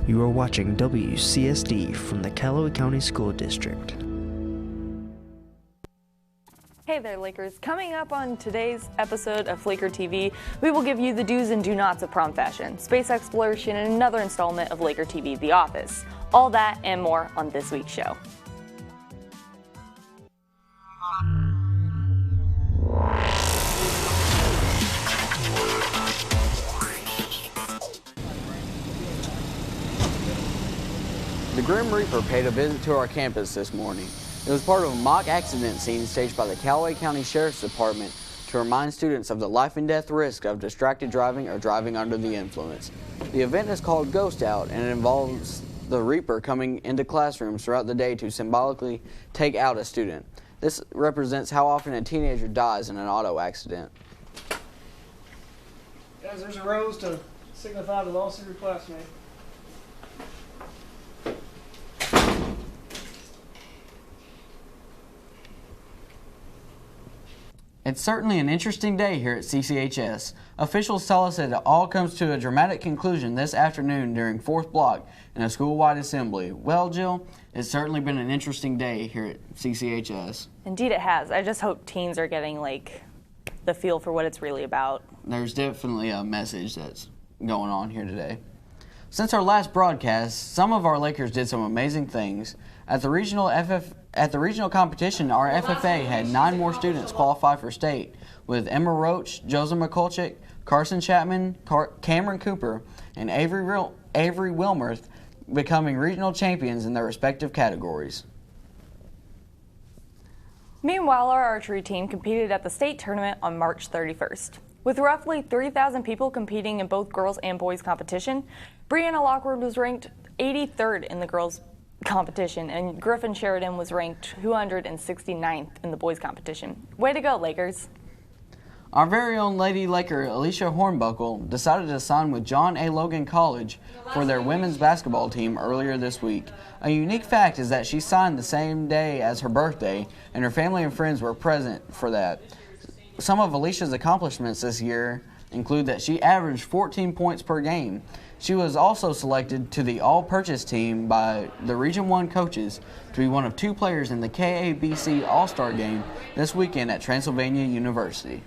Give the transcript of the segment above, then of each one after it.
You are watching WCSD from the Calloway County School District. Hey there, Lakers. Coming up on today's episode of LakerTV, we will give you the do's and do nots of prom fashion, space exploration, and another installment of LakerTV The Office. All that and more on this week's show. The Grim Reaper paid a visit to our campus this morning. It was part of a mock accident scene staged by the Calloway County Sheriff's Department to remind students of the life and death risk of distracted driving or driving under the influence. The event is called Ghost Out, and it involves the Reaper coming into classrooms throughout the day to symbolically take out a student. This represents how often a teenager dies in an auto accident. Guys, there's a rose to signify the loss of your classmate. It's certainly an interesting day here at CCHS. Officials tell us that it all comes to a dramatic conclusion this afternoon during 4th Block in a school-wide assembly. Well, Jill, it's certainly been an interesting day here at CCHS. Indeed it has. I just hope teens are getting, the feel for what it's really about. There's definitely a message that's going on here today. Since our last broadcast, some of our Lakers did some amazing things. At the regional competition, our FFA had 9 more students qualify for state, with Emma Roach, Joseph McCulchick, Carson Chapman, Cameron Cooper, and Avery Wilmerth becoming regional champions in their respective categories. Meanwhile, our archery team competed at the state tournament on March 31st. With roughly 3,000 people competing in both girls and boys competition, Brianna Lockwood was ranked 83rd in the girls competition, and Griffin Sheridan was ranked 269th in the boys competition. Way to go, Lakers. Our very own Lady Laker, Alicia Hornbuckle, decided to sign with John A. Logan College for their women's basketball team earlier this week. A unique fact is that she signed the same day as her birthday, and her family and friends were present for that. Some of Alicia's accomplishments this year include that she averaged 14 points per game. She was also selected to the all-purchase team by the Region 1 coaches to be one of 2 players in the KABC All-Star Game this weekend at Transylvania University.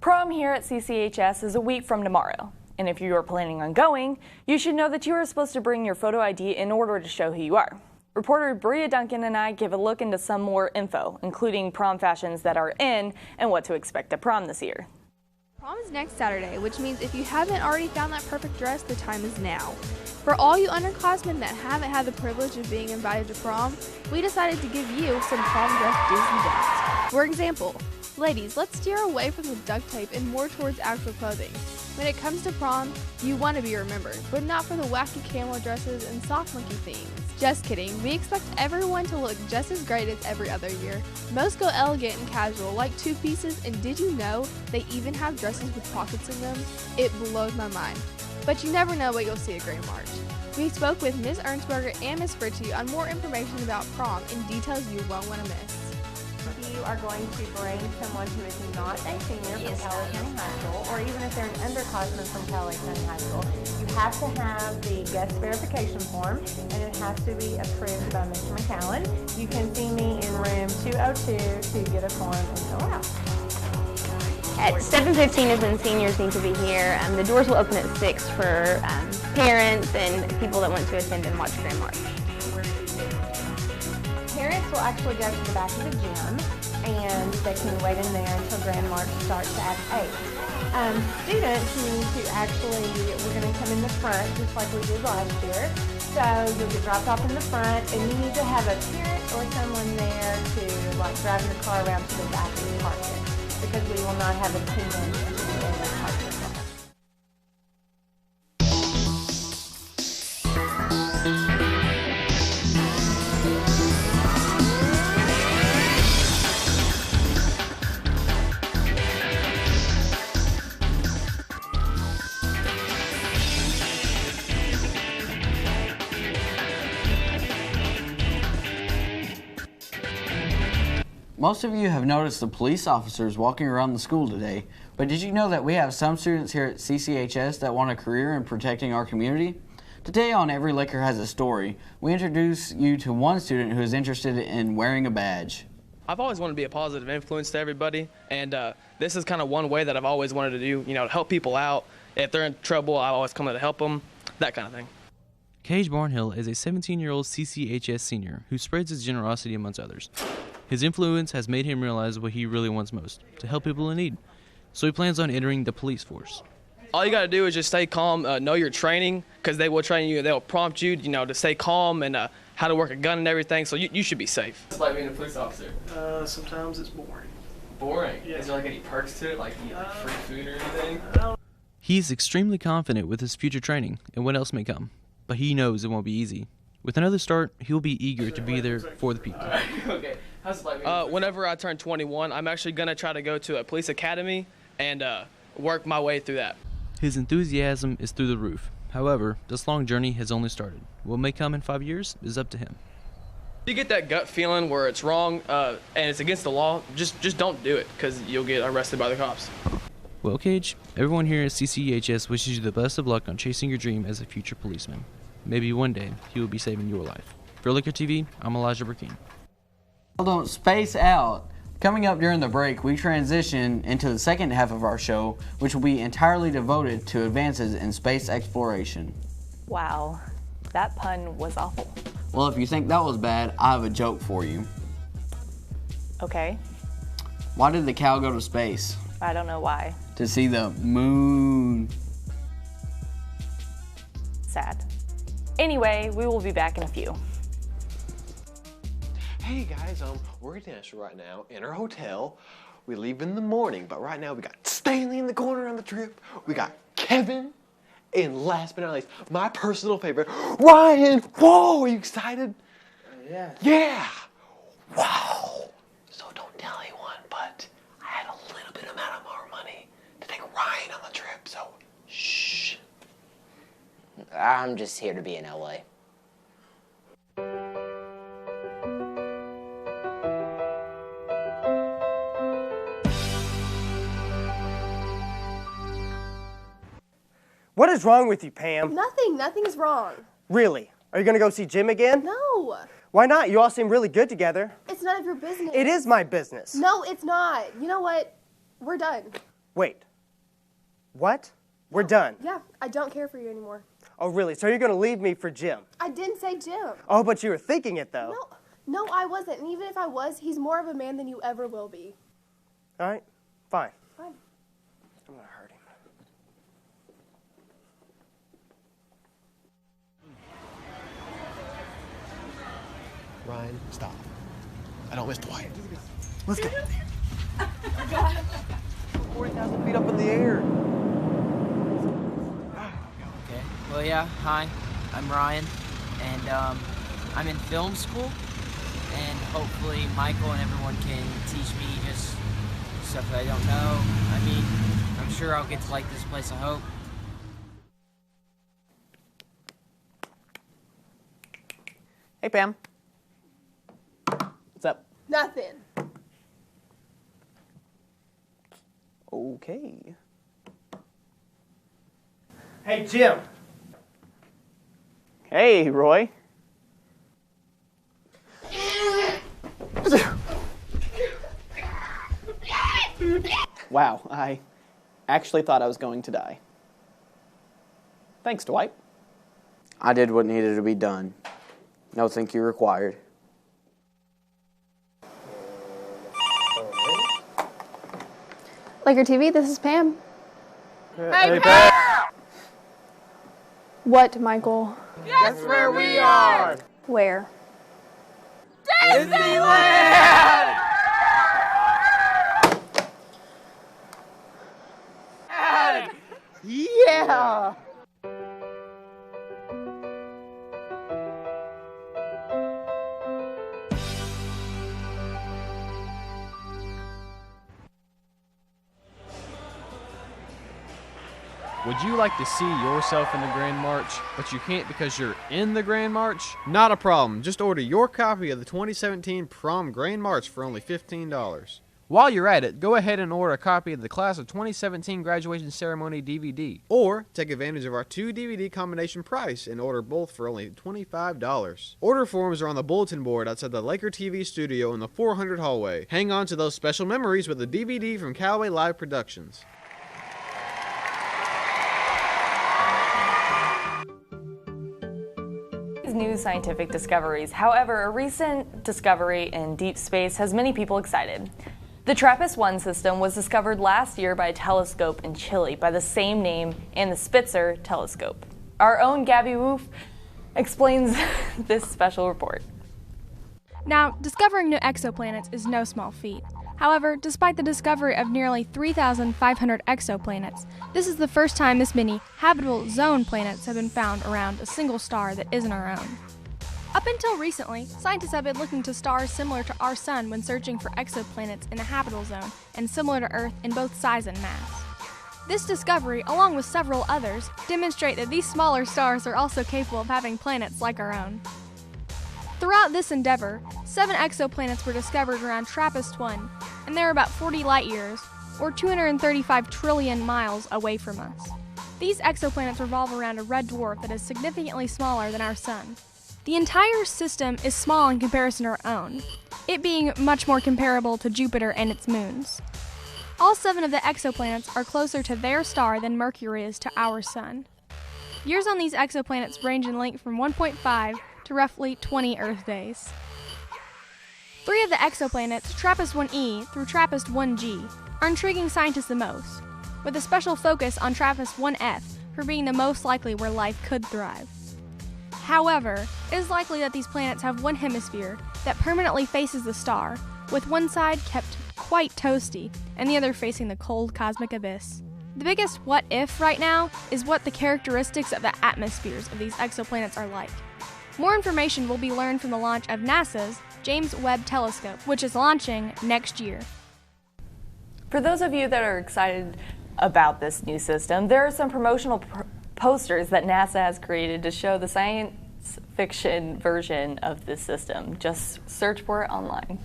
Prom here at CCHS is a week from tomorrow, and if you are planning on going, you should know that you are supposed to bring your photo ID in order to show who you are. Reporter Bria Duncan and I give a look into some more info, including prom fashions that are in and what to expect at prom this year. Prom is next Saturday, which means if you haven't already found that perfect dress, the time is now. For all you underclassmen that haven't had the privilege of being invited to prom, we decided to give you some prom dress do's and don'ts. For example, ladies, let's steer away from the duct tape and more towards actual clothing. When it comes to prom, you want to be remembered, but not for the wacky camel dresses and sock monkey themes. Just kidding, we expect everyone to look just as great as every other year. Most go elegant and casual, like 2 pieces, and did you know they even have dresses with pockets in them? It blows my mind. But you never know what you'll see at Grand March. We spoke with Ms. Ernstberger and Ms. Fritchie on more information about prom and details you won't want to miss. You are going to bring someone who is not a senior from Callaway County High School, or even if they're an underclassman from Callaway County High School, you have to have the guest verification form, and it has to be approved by Mr. McCallan. You can see me in room 202 to get a form and fill out. At 7:15 is when seniors need to be here. The doors will open at 6 for parents and people that want to attend and watch Grand March. Parents will actually go to the back of the gym, and they can wait in there until Grand March starts at 8. Students need to we're going to come in the front just like we did last year. So you'll get dropped off in the front, and you need to have a parent or someone there to drive your car around to the back and park it, because we will not have a teenager in the parking lot. Most of you have noticed the police officers walking around the school today, but did you know that we have some students here at CCHS that want a career in protecting our community? Today on Every Laker Has a Story, we introduce you to one student who is interested in wearing a badge. I've always wanted to be a positive influence to everybody, and this is kind of one way that I've always wanted to do, to help people out. If they're in trouble, I always come to help them, that kind of thing. Cage Barnhill is a 17-year-old CCHS senior who spreads his generosity amongst others. His influence has made him realize what he really wants most, to help people in need. So he plans on entering the police force. All you got to do is just stay calm, know your training, because they will train you, they'll prompt you, to stay calm and how to work a gun and everything, so you should be safe. It's like being a police officer. Sometimes it's boring. Boring? Yeah. Is there any perks to it, like you get free food or anything? He's extremely confident with his future training and what else may come, but he knows it won't be easy. With another start, he'll be eager to be there for the people. Okay. Whenever I turn 21, I'm actually going to try to go to a police academy and work my way through that. His enthusiasm is through the roof. However, this long journey has only started. What may come in 5 years is up to him. You get that gut feeling where it's wrong and it's against the law, just don't do it, because you'll get arrested by the cops. Well, Cage, everyone here at CCHS wishes you the best of luck on chasing your dream as a future policeman. Maybe one day he will be saving your life. For LakerTV, I'm Elijah Burkeen. Don't space out. Coming up during the break, we transition into the second half of our show, which will be entirely devoted to advances in space exploration. Wow, that pun was awful. Well, if you think that was bad, I have a joke for you. Okay, Why did the cow go to space? I don't know why. To see the moon. Sad. Anyway, we will be back in a few. Hey guys, we're at dinner right now in our hotel. We leave in the morning, but right now we got Stanley in the corner on the trip. We got Kevin, and last but not least, my personal favorite, Ryan. Whoa, are you excited? Yeah. Yeah. Wow. So don't tell anyone, but I had a little bit amount of more money to take Ryan on the trip. So shh. I'm just here to be in LA. What is wrong with you, Pam? Nothing's wrong. Really? Are you gonna go see Jim again? No. Why not? You all seem really good together. It's none of your business. It is my business. No, it's not. You know what? We're done. Wait. What? We're done. Yeah, I don't care for you anymore. Oh, really? So you're gonna leave me for Jim? I didn't say Jim. Oh, but you were thinking it, though. No, I wasn't. And even if I was, he's more of a man than you ever will be. All right, fine. Fine. I'm gonna hurt him. Ryan, stop. I don't miss Dwight. Let's go. 40,000 feet up in the air. Okay. Well, yeah. Hi, I'm Ryan, and I'm in film school, and hopefully Michael and everyone can teach me just stuff that I don't know. I mean, I'm sure I'll get to like this place, I hope. Hey, Pam. What's up? Nothing. Okay. Hey, Jim. Hey, Roy. Wow, I actually thought I was going to die. Thanks, Dwight. I did what needed to be done. No thank you required. LakerTV, this is Pam. Hey, Pam! What, Michael? Guess where we are? Where? Disneyland! Yeah! Would you like to see yourself in the Grand March, but you can't because you're in the Grand March? Not a problem. Just order your copy of the 2017 Prom Grand March for only $15. While you're at it, go ahead and order a copy of the Class of 2017 Graduation Ceremony DVD. Or take advantage of our 2 DVD combination price and order both for only $25. Order forms are on the bulletin board outside the LakerTV studio in the 400 hallway. Hang on to those special memories with a DVD from Calloway Live Productions. New scientific discoveries. However, a recent discovery in deep space has many people excited. The TRAPPIST-1 system was discovered last year by a telescope in Chile by the same name and the Spitzer telescope. Our own Gabby Woof explains this special report. Now, discovering new exoplanets is no small feat. However, despite the discovery of nearly 3,500 exoplanets, this is the first time this many habitable zone planets have been found around a single star that isn't our own. Up until recently, scientists have been looking to stars similar to our Sun when searching for exoplanets in a habitable zone and similar to Earth in both size and mass. This discovery, along with several others, demonstrate that these smaller stars are also capable of having planets like our own. Throughout this endeavor, 7 exoplanets were discovered around TRAPPIST-1, and they're about 40 light years, or 235 trillion miles away from us. These exoplanets revolve around a red dwarf that is significantly smaller than our Sun. The entire system is small in comparison to our own, it being much more comparable to Jupiter and its moons. All 7 of the exoplanets are closer to their star than Mercury is to our Sun. Years on these exoplanets range in length from 1.5 to roughly 20 Earth days. 3 of the exoplanets, TRAPPIST-1e through TRAPPIST-1g, are intriguing scientists the most, with a special focus on TRAPPIST-1f for being the most likely where life could thrive. However, it is likely that these planets have one hemisphere that permanently faces the star, with one side kept quite toasty and the other facing the cold cosmic abyss. The biggest what if right now is what the characteristics of the atmospheres of these exoplanets are like. More information will be learned from the launch of NASA's James Webb Telescope, which is launching next year. For those of you that are excited about this new system, there are some promotional posters that NASA has created to show the science fiction version of this system. Just search for it online.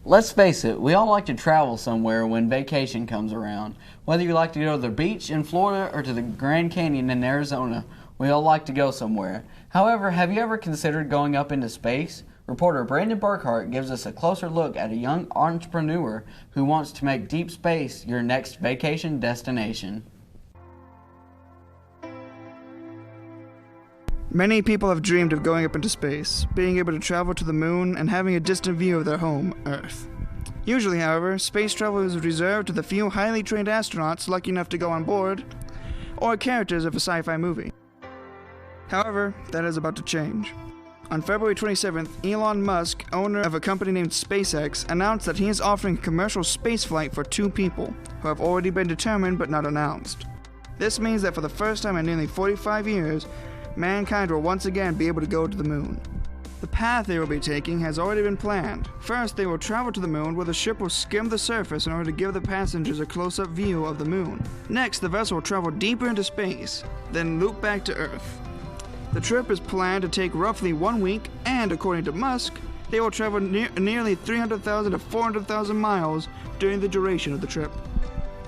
Let's face it, we all like to travel somewhere when vacation comes around. Whether you like to go to the beach in Florida or to the Grand Canyon in Arizona, we all like to go somewhere. However, have you ever considered going up into space? Reporter Brandon Burkhart gives us a closer look at a young entrepreneur who wants to make deep space your next vacation destination. Many people have dreamed of going up into space, being able to travel to the moon, and having a distant view of their home, Earth. Usually, however, space travel is reserved to the few highly trained astronauts lucky enough to go on board, or characters of a sci-fi movie. However, that is about to change. On February 27th, Elon Musk, owner of a company named SpaceX, announced that he is offering a commercial spaceflight for 2 people, who have already been determined but not announced. This means that for the first time in nearly 45 years, mankind will once again be able to go to the moon. The path they will be taking has already been planned. First, they will travel to the moon where the ship will skim the surface in order to give the passengers a close-up view of the moon. Next, the vessel will travel deeper into space, then loop back to Earth. The trip is planned to take roughly 1 week, and according to Musk, they will travel nearly 300,000 to 400,000 miles during the duration of the trip.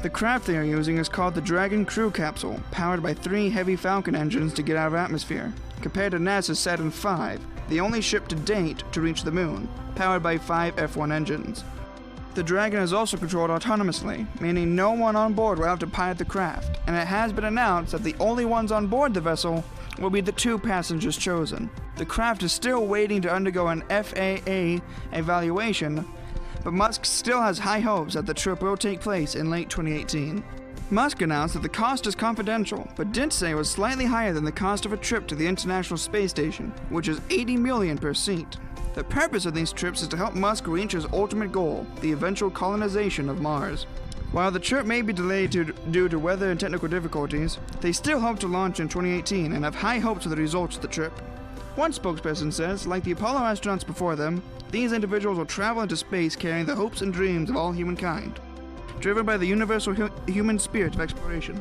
The craft they are using is called the Dragon Crew Capsule, powered by 3 heavy Falcon engines to get out of atmosphere, compared to NASA's Saturn V, the only ship to date to reach the moon, powered by 5 F-1 engines. The Dragon is also controlled autonomously, meaning no one on board will have to pilot the craft, and it has been announced that the only ones on board the vessel will be the 2 passengers chosen. The craft is still waiting to undergo an FAA evaluation, but Musk still has high hopes that the trip will take place in late 2018. Musk announced that the cost is confidential, but did say it was slightly higher than the cost of a trip to the International Space Station, which is $80 million per seat. The purpose of these trips is to help Musk reach his ultimate goal, the eventual colonization of Mars. While the trip may be delayed due to weather and technical difficulties, they still hope to launch in 2018 and have high hopes for the results of the trip. One spokesperson says, like the Apollo astronauts before them, these individuals will travel into space carrying the hopes and dreams of all humankind, driven by the universal human spirit of exploration.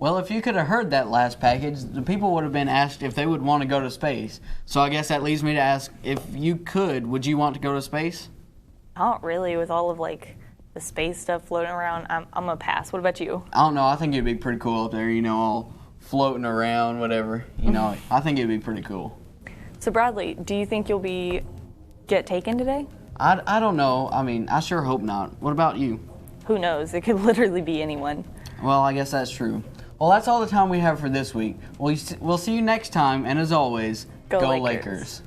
Well, if you could have heard that last package, the people would have been asked if they would want to go to space. So I guess that leads me to ask, if you could, would you want to go to space? Not really, with all of like the space stuff floating around. I'm gonna pass. What about you? I don't know. I think it'd be pretty cool up there, all floating around, whatever. I think it'd be pretty cool. So Bradley, do you think you'll get taken today? I don't know. I mean, I sure hope not. What about you? Who knows? It could literally be anyone. Well, I guess that's true. Well, that's all the time we have for this week. We'll see you next time, and as always, go Lakers.